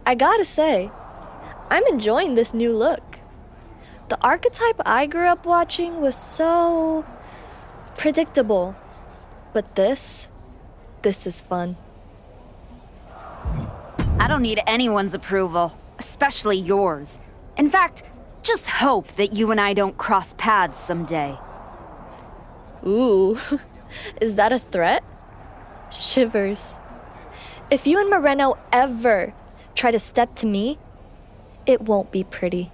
I gotta say, I'm enjoying this new look. The archetype I grew up watching was so predictable. But this is fun. I don't need anyone's approval, especially yours. In fact, just hope that you and I don't cross paths someday. Ooh, is that a threat? Shivers. If you and Moreno ever try to step to me, it won't be pretty.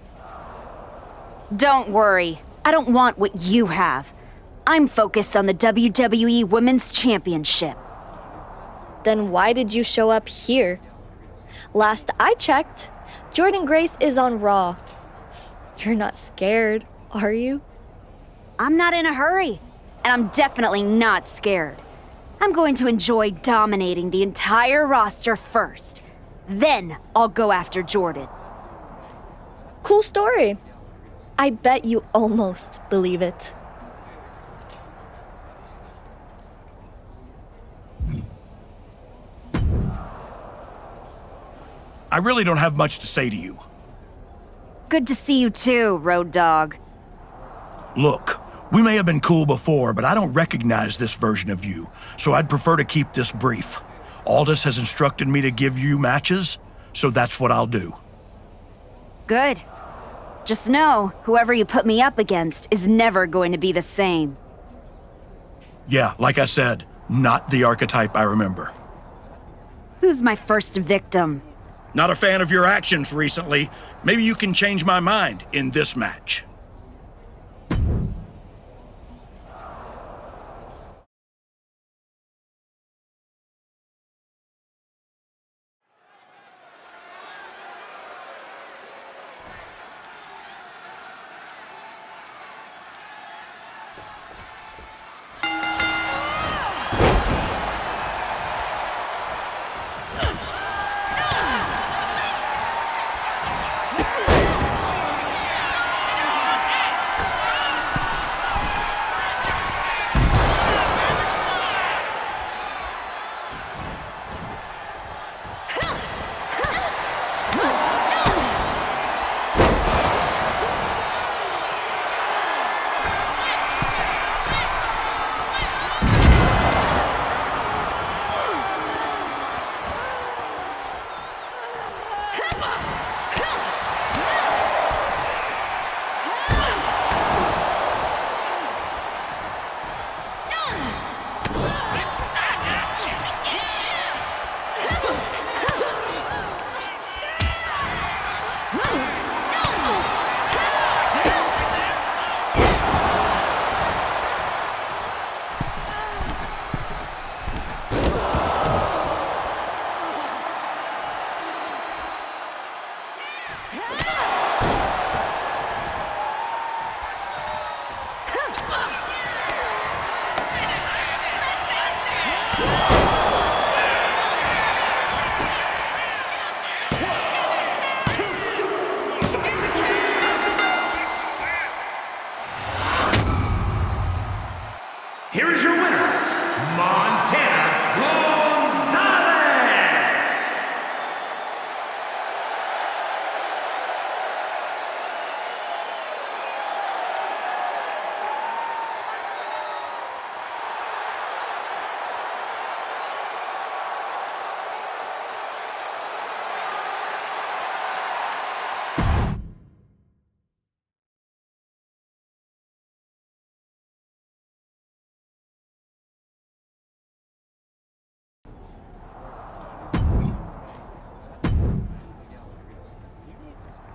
Don't worry. I don't want what you have. I'm focused on the WWE Women's Championship. Then why did you show up here? Last I checked, Jordynne Grace is on Raw. You're not scared, are you? I'm not in a hurry, and I'm definitely not scared. I'm going to enjoy dominating the entire roster first. Then I'll go after Jordynne. Cool story. I bet you almost believe it. I really don't have much to say to you. Good to see you too, Road Dogg. Look, we may have been cool before, but I don't recognize this version of you, so I'd prefer to keep this brief. Aldous has instructed me to give you matches, so that's what I'll do. Good. Just know, whoever you put me up against is never going to be the same. Yeah, like I said, not the archetype I remember. Who's my first victim? Not a fan of your actions recently. Maybe you can change my mind in this match. Here is your winner, Montana Gonzalez!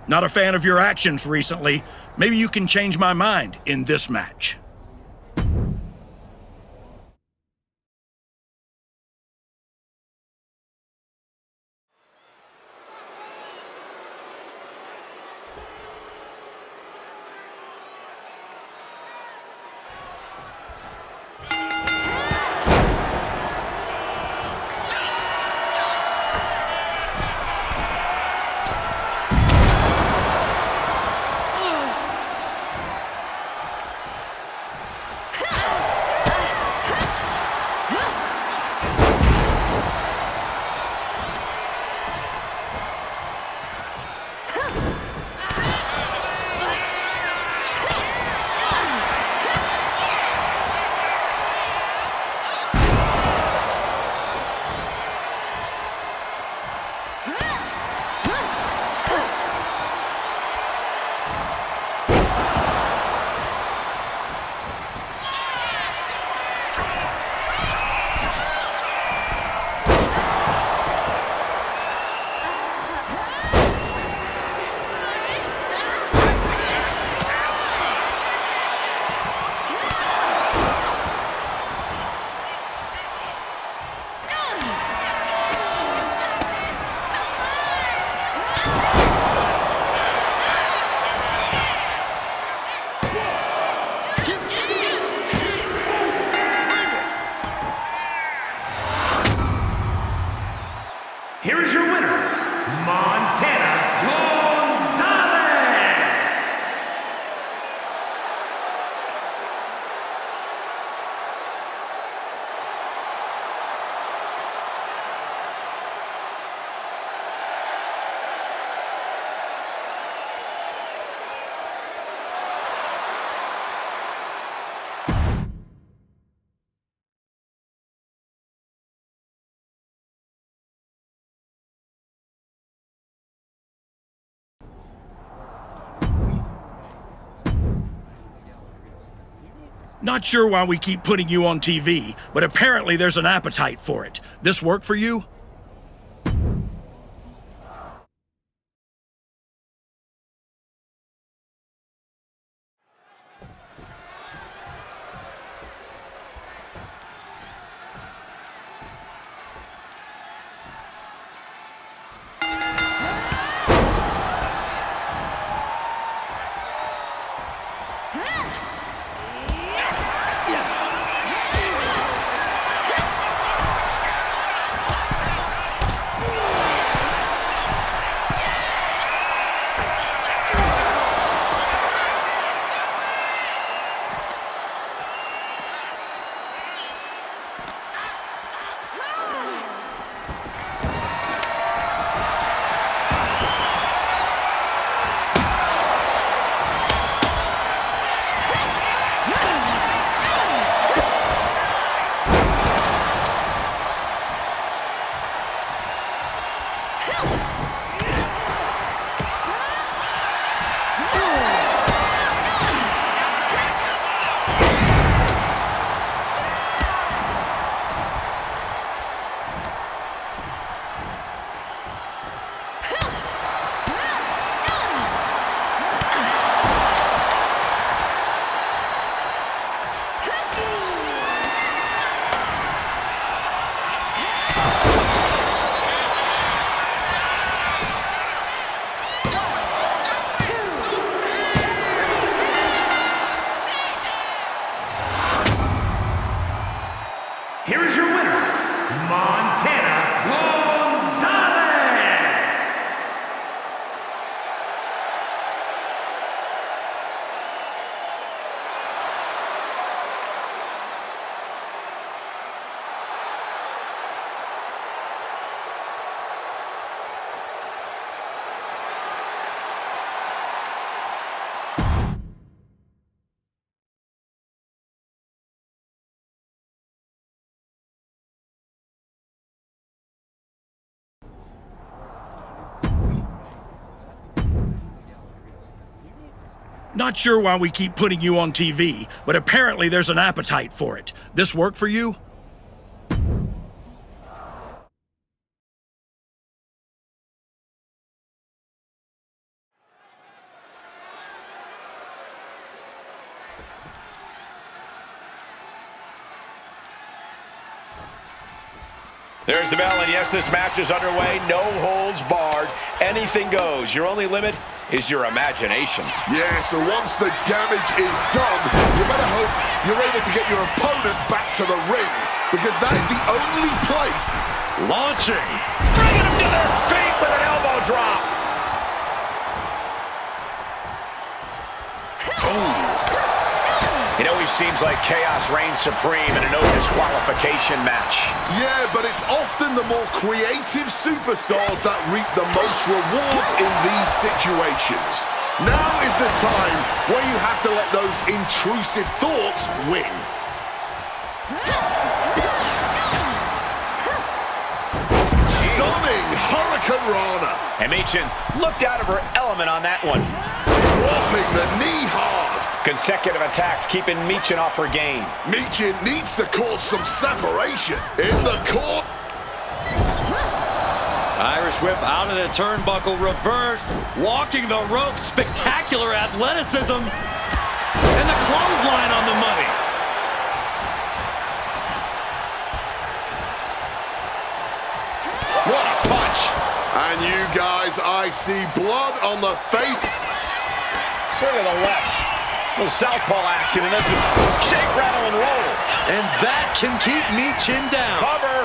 Not a fan of your actions recently. Maybe you can change my mind in this match. Not sure why we keep putting you on TV, but apparently there's an appetite for it. This work for you? Here is your winner, Montana Gonzalez! Not sure why we keep putting you on TV, but apparently there's an appetite for it. This work for you? There's the bell, and yes, this match is underway. No holds barred. Anything goes. Your only limit is your imagination. Yeah, so once the damage is done, you better hope you're able to get your opponent back to the ring, because that is the only place. Launching. Bringing them to their feet with an elbow drop. Oh. It always seems like chaos reigns supreme in a no disqualification match. Yeah, but it's often the more creative superstars that reap the most rewards in these situations. Now is the time where you have to let those intrusive thoughts win. Stunning Hurricane Rana. And Michin looked out of her element on that one. Dropping the knee hard. Consecutive attacks keeping Michin off her game. Michin needs to cause some separation in the court. Irish whip out of the turnbuckle, reversed, walking the rope, spectacular athleticism, and the clothesline on the money. What a punch! And you guys, I see blood on the face. Look at the lefts. A little southpaw action, and then some shake, rattle, and roll. And that can keep Michin down. Cover.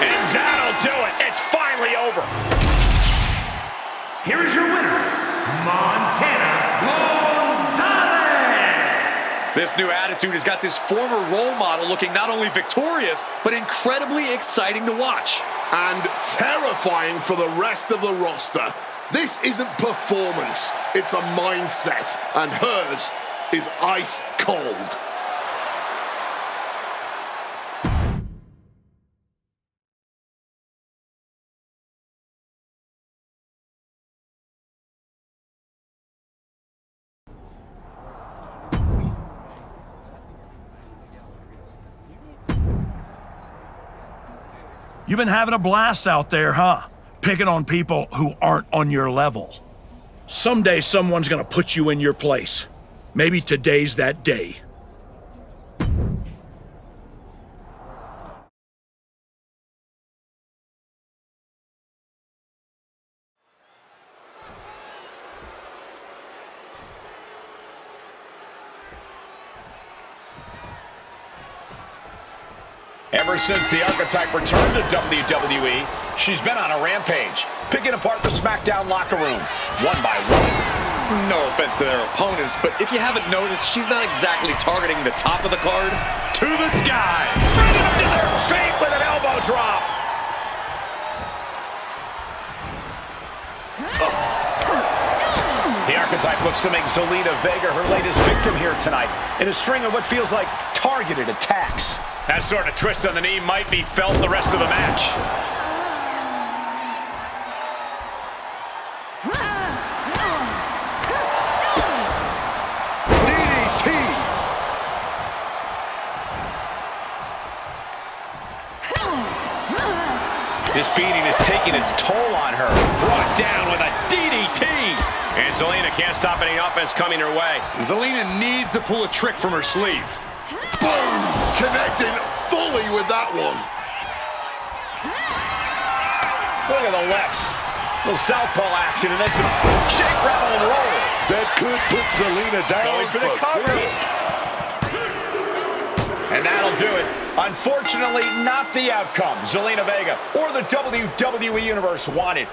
And that'll do it. It's finally over. Here is your winner, Montana Gonzalez! This new attitude has got this former role model looking not only victorious, but incredibly exciting to watch. And terrifying for the rest of the roster. This isn't performance, it's a mindset, and hers is ice cold. You've been having a blast out there, huh? Picking on people who aren't on your level. Someday someone's gonna put you in your place. Maybe today's that day. Ever since the Archetype returned to WWE, she's been on a rampage, picking apart the SmackDown locker room, one by one. No offense to their opponents, but if you haven't noticed, she's not exactly targeting the top of the card. To the sky, bringing them to their fate with an elbow drop. The Archetype looks to make Zelina Vega her latest victim here tonight in a string of what feels like targeted attacks. That sort of twist on the knee might be felt the rest of the match. DDT! This beating is taking its toll on her. Brought down with a DDT. And Zelina can't stop any offense coming her way. Zelina needs to pull a trick from her sleeve. Boom! Connecting fully with that one. Look at the lefts. Little southpaw action and then some shake, rattle, and roll. That could put Zelina down. Going for the cover. And that'll do it. Unfortunately, not the outcome Zelina Vega or the WWE Universe wanted.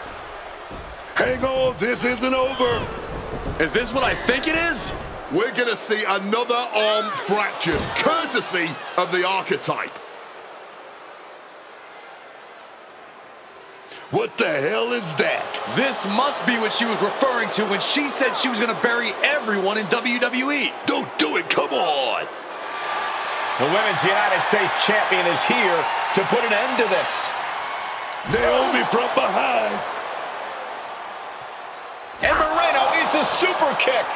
Hang on, this isn't over. Is this what I think it is? We're going to see another arm fractured, courtesy of the Archetype. What the hell is that? This must be what she was referring to when she said she was going to bury everyone in WWE. Don't do it, come on. The Women's United States Champion is here to put an end to this. Naomi from behind. And Moreno, it's a super kick.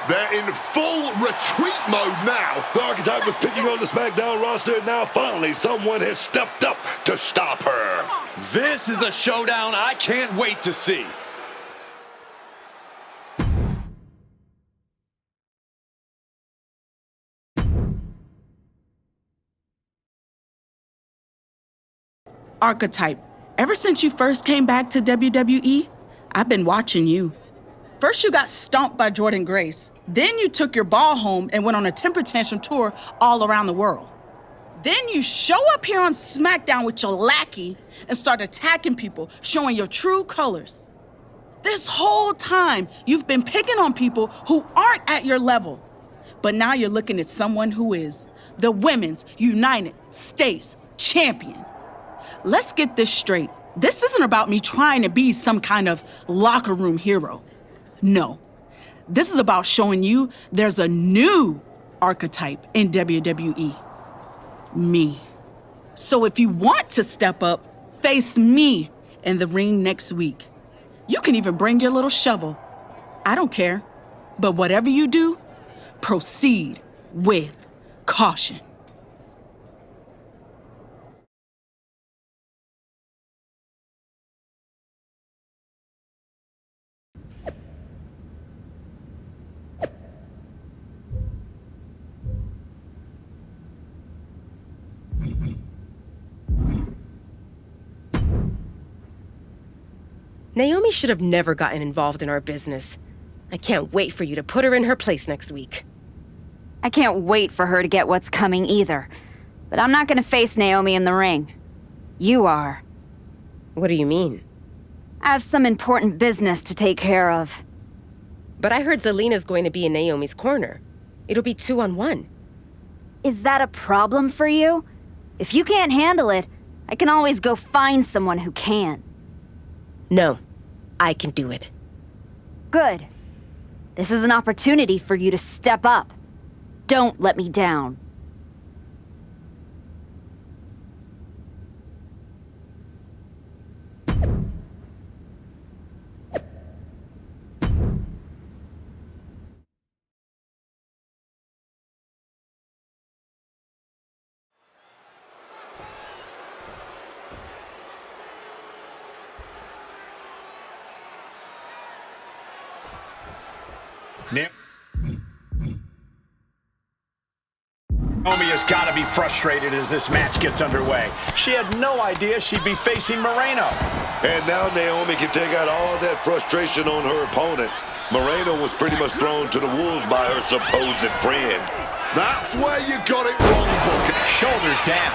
They're in full retreat mode now. The Archetype was picking on the SmackDown roster, and now finally someone has stepped up to stop her. This is a showdown I can't wait to see. Archetype, ever since you first came back to WWE, I've been watching you. First, you got stomped by Jordynne Grace. Then you took your ball home and went on a temper tantrum tour all around the world. Then you show up here on SmackDown with your lackey and start attacking people, showing your true colors. This whole time, you've been picking on people who aren't at your level. But now you're looking at someone who is the Women's United States Champion. Let's get this straight. This isn't about me trying to be some kind of locker room hero. No. This is about showing you there's a new archetype in WWE. Me. So if you want to step up, face me in the ring next week. You can even bring your little shovel. I don't care. But whatever you do, proceed with caution. Naomi should have never gotten involved in our business. I can't wait for you to put her in her place next week. I can't wait for her to get what's coming either. But I'm not gonna face Naomi in the ring. You are. What do you mean? I have some important business to take care of. But I heard Zelina's going to be in Naomi's corner. It'll be 2-on-1. Is that a problem for you? If you can't handle it, I can always go find someone who can. No, I can do it. Good. This is an opportunity for you to step up. Don't let me down. Naomi has got to be frustrated as this match gets underway. She had no idea she'd be facing Moreno. And now Naomi can take out all that frustration on her opponent. Moreno was pretty much thrown to the wolves by her supposed friend. That's where you got it wrong, Booker. Shoulders down.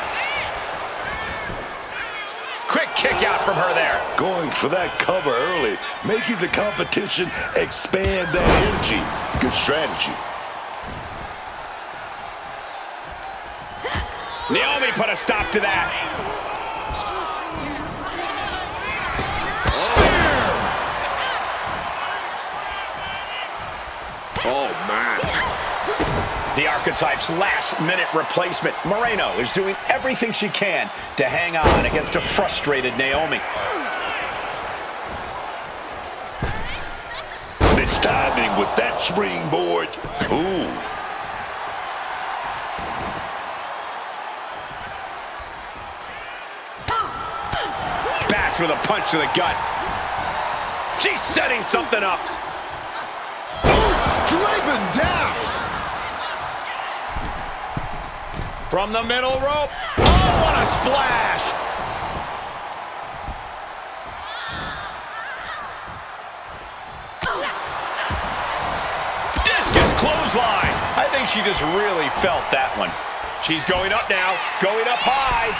Quick kick out from her there. Going for that cover early, making the competition expand that energy. Good strategy. Naomi put a stop to that. Oh, man. The Archetype's last-minute replacement. Moreno is doing everything she can to hang on against a frustrated Naomi. This timing with that springboard. Ooh. Bash with a punch to the gut. She's setting something up. Driven down. From the middle rope. Oh, what a splash. Discus clothesline. I think she just really felt that one. She's going up now. Going up high.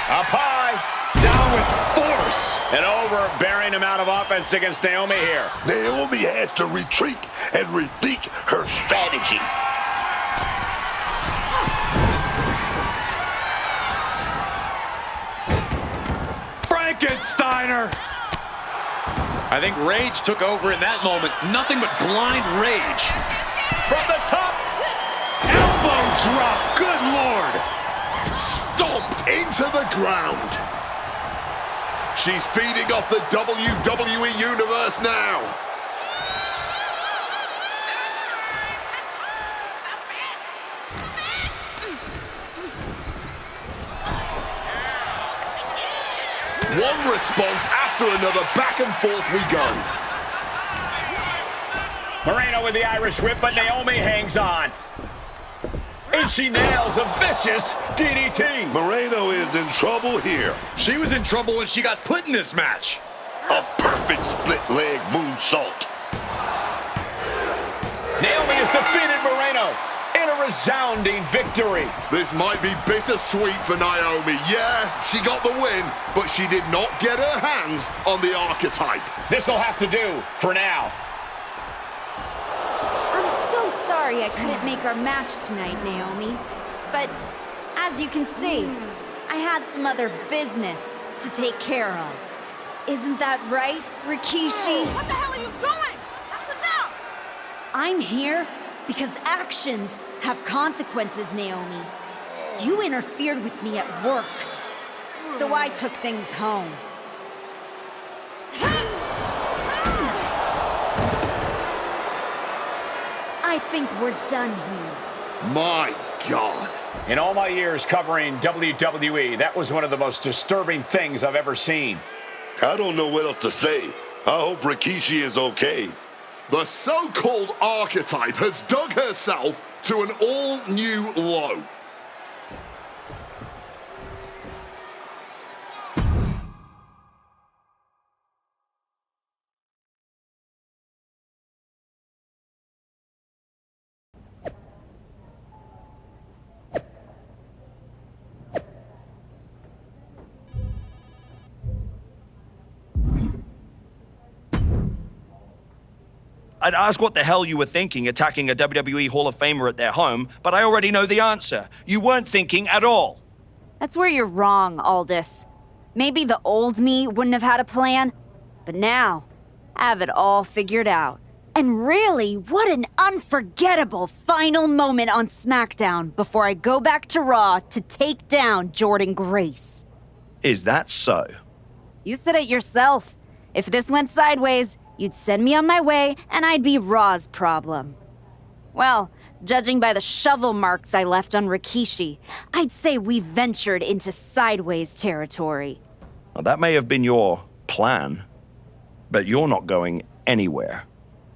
Up high. Down with force. An overbearing amount of offense against Naomi here. Naomi has to retreat and rethink her strategy. Frankensteiner! I think rage took over in that moment. Nothing but blind rage. From the top. Elbow drop. Good Lord. Stomped into the ground. She's feeding off the WWE Universe now. One response after another, back and forth we go. Moreno with the Irish whip, but Naomi hangs on. And she nails a vicious DDT. Moreno is in trouble here. She was in trouble when she got put in this match. A perfect split leg moonsault. Naomi has defeated Moreno in a resounding victory. This might be bittersweet for Naomi. Yeah, she got the win, but she did not get her hands on the Archetype. This'll have to do for now. I'm so sorry I couldn't make our match tonight, Naomi. But as you can see, I had some other business to take care of. Isn't that right, Rikishi? What the hell are you doing? That's enough! I'm here because actions have consequences, Naomi. You interfered with me at work, so I took things home. I think we're done here. My God. In all my years covering WWE, that was one of the most disturbing things I've ever seen. I don't know what else to say. I hope Rikishi is okay. The so-called Archetype has dug herself to an all-new low. I'd ask what the hell you were thinking attacking a WWE Hall of Famer at their home, but I already know the answer. You weren't thinking at all. That's where you're wrong, Aldous. Maybe the old me wouldn't have had a plan, but now I have it all figured out. And really, what an unforgettable final moment on SmackDown before I go back to Raw to take down Jordynne Grace. Is that so? You said it yourself. If this went sideways, you'd send me on my way, and I'd be Raw's problem. Well, judging by the shovel marks I left on Rikishi, I'd say we ventured into sideways territory. Well, that may have been your plan, but you're not going anywhere.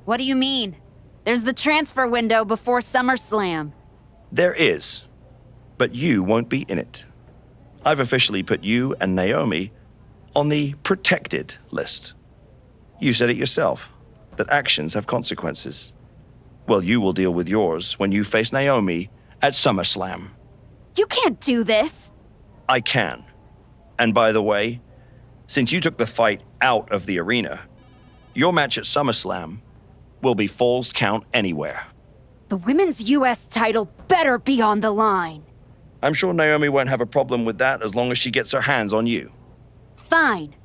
What do you mean? There's the transfer window before SummerSlam. There is, but you won't be in it. I've officially put you and Naomi on the protected list. You said it yourself, that actions have consequences. Well, you will deal with yours when you face Naomi at SummerSlam. You can't do this. I can. And by the way, since you took the fight out of the arena, your match at SummerSlam will be Falls Count Anywhere. The women's US title better be on the line. I'm sure Naomi won't have a problem with that as long as she gets her hands on you. Fine.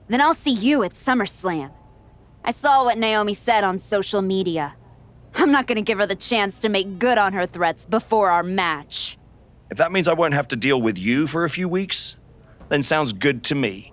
Then I'll see you at SummerSlam. I saw what Naomi said on social media. I'm not gonna give her the chance to make good on her threats before our match. If that means I won't have to deal with you for a few weeks, then sounds good to me.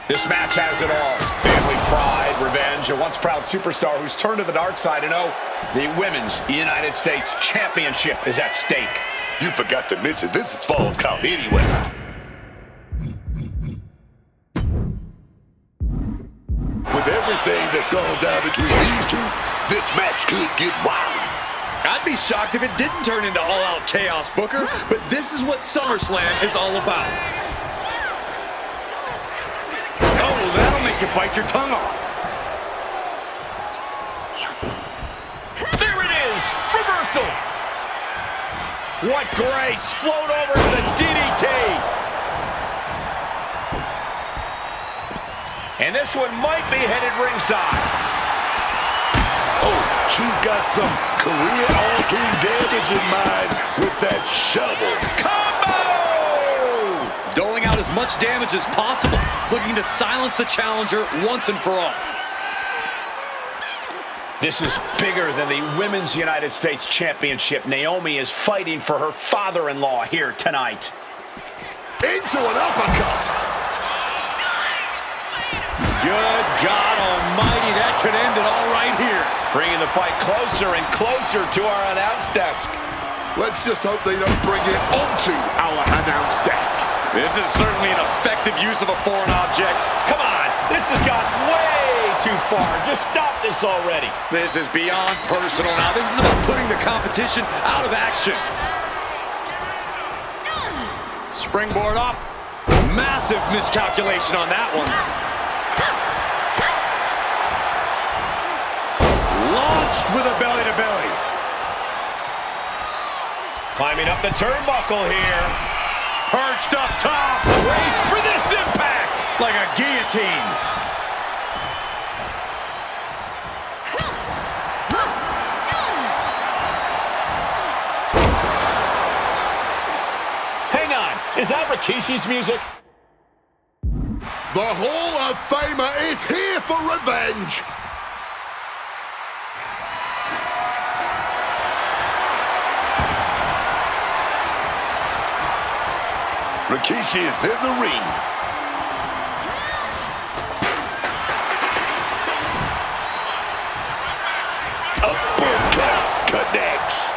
This match has it all. Family pride, revenge, a once proud superstar who's turned to the dark side. And oh, the Women's United States Championship is at stake. You forgot to mention this is Falls Count Anywhere. With everything that's gone down between these two, this match could get wild. I'd be shocked if it didn't turn into all-out chaos, Booker, but this is what SummerSlam is all about. Oh, that'll make you bite your tongue off. There it is! Reversal! What grace! Float over to the DDT! And this one might be headed ringside. Oh, she's got some career-altering damage in mind with that shovel. Combo! Doling out as much damage as possible, looking to silence the challenger once and for all. This is bigger than the Women's United States Championship. Naomi is fighting for her father-in-law here tonight. Into an uppercut. Good God almighty, that could end it all right here. Bringing the fight closer and closer to our announce desk. Let's just hope they don't bring it onto our announce desk. This is certainly an effective use of a foreign object. Come on, this has got way too far. Just stop this already. This is beyond personal now. This is about putting the competition out of action. Springboard off. Massive miscalculation on that one. Launched with a belly-to-belly. Climbing up the turnbuckle here. Perched up top. Brace for this impact. Like a guillotine. Hang on. Is that Rikishi's music? The Hall of Famer is here for revenge. Rikishi is in the ring. Uppercut connects.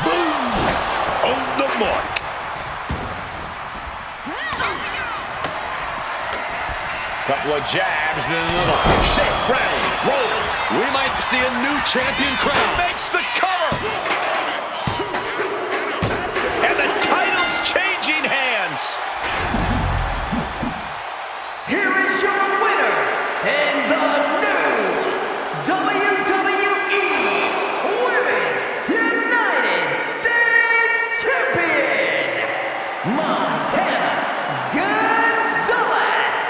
Boom! On the mark. Couple of jabs, then a little shake, rattle, roll. We might see a new champion crowned. Makes the cover. And the title's changing hands. Here is your winner, and the new WWE Women's United States Champion, Montana Gonzalez.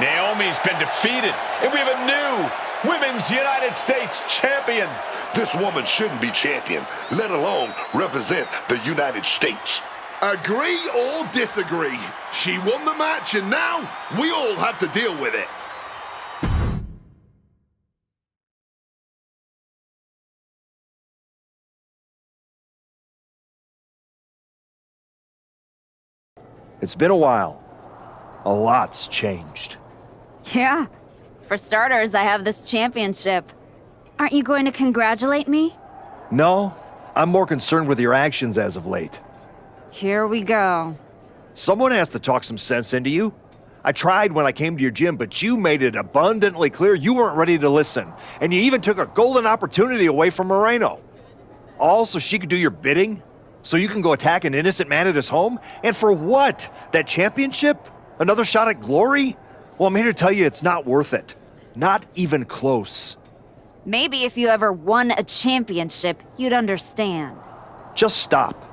Naomi's been defeated, and we have a new Women's United States Champion. This woman shouldn't be champion, let alone represent the United States. Agree or disagree? She won the match, and now we all have to deal with it. It's been a while. A lot's changed. Yeah. For starters, I have this championship. Aren't you going to congratulate me? No, I'm more concerned with your actions as of late. Here we go. Someone has to talk some sense into you. I tried when I came to your gym, but you made it abundantly clear you weren't ready to listen. And you even took a golden opportunity away from Moreno. All so she could do your bidding? So you can go attack an innocent man at his home? And for what? That championship? Another shot at glory? Well, I'm here to tell you it's not worth it. Not even close. Maybe if you ever won a championship, you'd understand. Just stop.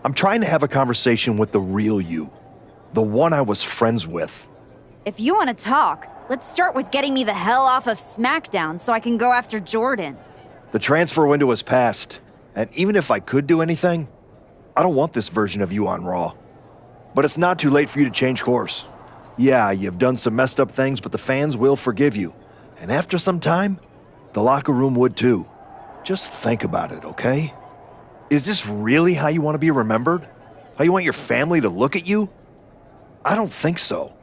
I'm trying to have a conversation with the real you. The one I was friends with. If you want to talk, let's start with getting me the hell off of SmackDown so I can go after Jordan. The transfer window has passed, and even if I could do anything, I don't want this version of you on Raw. But it's not too late for you to change course. Yeah, you've done some messed up things, but the fans will forgive you. And after some time, the locker room would too. Just think about it, okay? Is this really how you want to be remembered? How you want your family to look at you? I don't think so.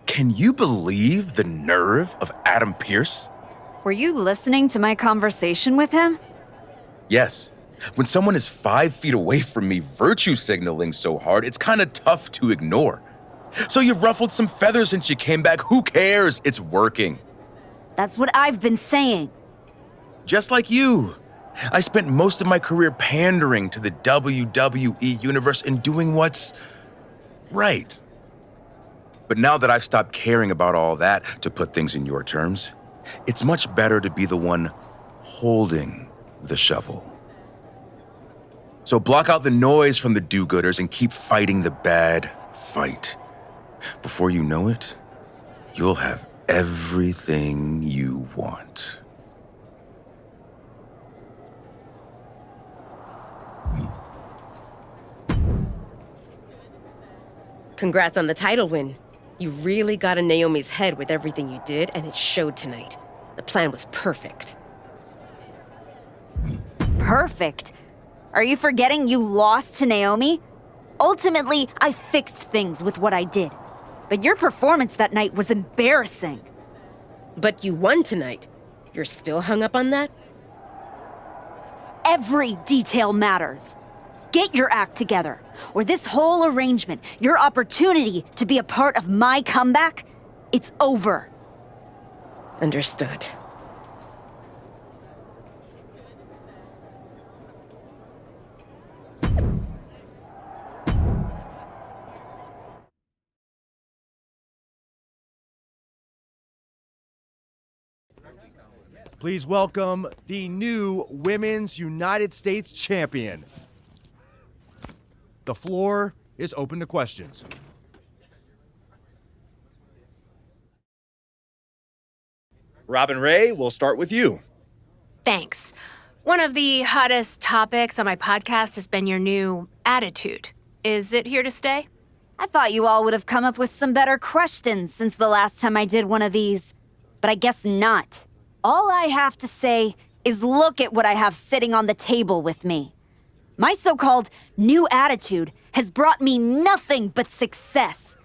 Can you believe the nerve of Adam Pearce? Were you listening to my conversation with him? Yes. When someone is 5 feet away from me virtue signaling so hard, it's kind of tough to ignore. So you've ruffled some feathers since you came back. Who cares? It's working. That's what I've been saying. Just like you. I spent most of my career pandering to the WWE universe and doing what's right. But now that I've stopped caring about all that, to put things in your terms, it's much better to be the one holding the shovel. So block out the noise from the do-gooders and keep fighting the bad fight. Before you know it, you'll have everything you want. Congrats on the title win. You really got in Naomi's head with everything you did, and it showed tonight. The plan was perfect. Perfect? Are you forgetting you lost to Naomi? Ultimately, I fixed things with what I did. But your performance that night was embarrassing. But you won tonight. You're still hung up on that? Every detail matters. Get your act together, or this whole arrangement, your opportunity to be a part of my comeback, it's over. Understood. Please welcome the new Women's United States Champion. The floor is open to questions. Robin Ray, we'll start with you. Thanks. One of the hottest topics on my podcast has been your new attitude. Is it here to stay? I thought you all would have come up with some better questions since the last time I did one of these. But I guess not. All I have to say is look at what I have sitting on the table with me. My so-called new attitude has brought me nothing but success.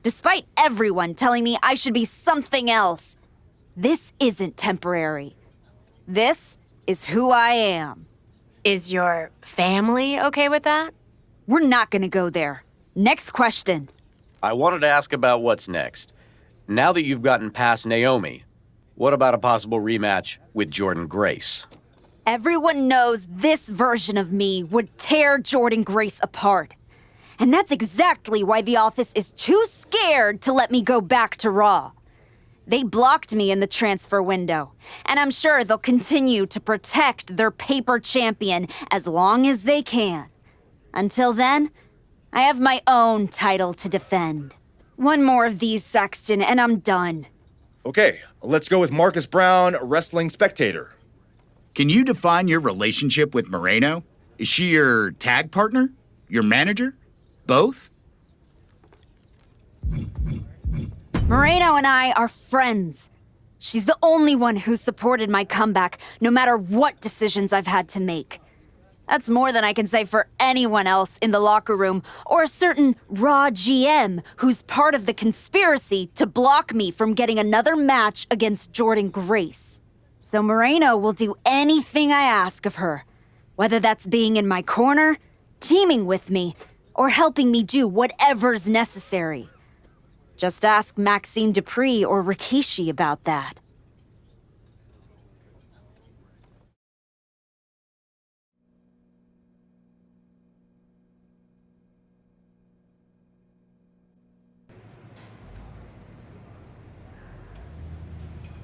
Despite everyone telling me I should be something else, this isn't temporary. This is who I am. Is your family okay with that? We're not gonna go there. Next question. I wanted to ask about what's next. Now that you've gotten past Naomi, what about a possible rematch with Jordan Grace? Everyone knows this version of me would tear Jordan Grace apart. And that's exactly why the office is too scared to let me go back to Raw. They blocked me in the transfer window, and I'm sure they'll continue to protect their paper champion as long as they can. Until then, I have my own title to defend. One more of these, Saxton, and I'm done. Okay, let's go with Marcus Brown, wrestling spectator. Can you define your relationship with Moreno? Is she your tag partner? Your manager? Both? Moreno and I are friends. She's the only one who supported my comeback, no matter what decisions I've had to make. That's more than I can say for anyone else in the locker room, or a certain Raw GM who's part of the conspiracy to block me from getting another match against Jordynne Grace. So Moreno will do anything I ask of her, whether that's being in my corner, teaming with me, or helping me do whatever's necessary. Just ask Maxine Dupree or Rikishi about that.